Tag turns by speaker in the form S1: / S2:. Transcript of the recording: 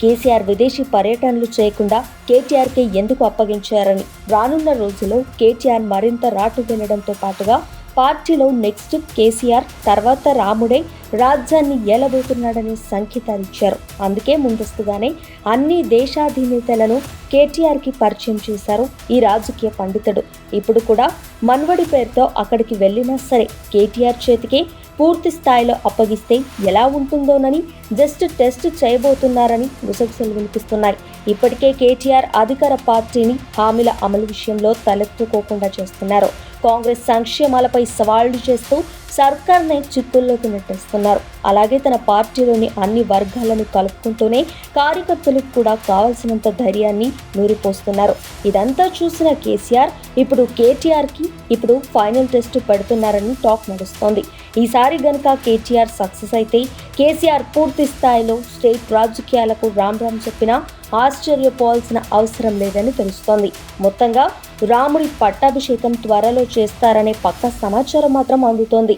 S1: కేసీఆర్ విదేశీ పర్యటనలు చేయకుండా కేటీఆర్కే ఎందుకు అప్పగించారని రానున్న రోజుల్లో కేటీఆర్ మరింత రాటు వెళ్లడంతో పాటుగా పార్టీలో నెక్స్ట్ కేసీఆర్ తర్వాత రాముడే రాజ్యాన్ని ఏలబోతున్నాడనే సంకేతాలిచ్చారు. అందుకే ముందస్తుగానే అన్ని దేశాధినేతలను కేటీఆర్కి పరిచయం చేశారు ఈ రాజకీయ పండితుడు. ఇప్పుడు కూడా మన్వడి పేరుతో అక్కడికి వెళ్ళినా సరే కేటీఆర్ చేతికి పూర్తి స్థాయిలో అప్పగిస్తే ఎలా ఉంటుందోనని జస్ట్ టెస్ట్ చేయబోతున్నారని గుసగుసలు వినిపిస్తున్నాయి. ఇప్పటికే కేటీఆర్ అధికార పార్టీని హామీల అమలు విషయంలో తలెత్తుకోకుండా చేస్తున్నారు. కాంగ్రెస్ సంక్షేమాలపై సవాళ్లు చేస్తూ సర్కార్నే చిక్కుల్లోకి నెట్టేస్తున్నారు. అలాగే తన పార్టీలోని అన్ని వర్గాలను కలుపుకుంటూనే కార్యకర్తలకు కూడా కావాల్సినంత ధైర్యాన్ని నూరిపోస్తున్నారు. ఇదంతా చూసిన కేసీఆర్ ఇప్పుడు కేటీఆర్కి ఫైనల్ టెస్ట్ పెడుతున్నారని టాక్ నడుస్తోంది. ఈసారి గనుక కేటీఆర్ సక్సెస్ అయితే కేసీఆర్ పూర్తి స్థాయిలో స్టేట్ రాజకీయాలకు రామ్ చెప్పినా ఆశ్చర్యపోవాల్సిన అవసరం లేదని తెలుస్తోంది. మొత్తంగా రాముడి పట్టాభిషేకం త్వరలో చేస్తారనే పక్కా సమాచారం మాత్రం అందుతోంది.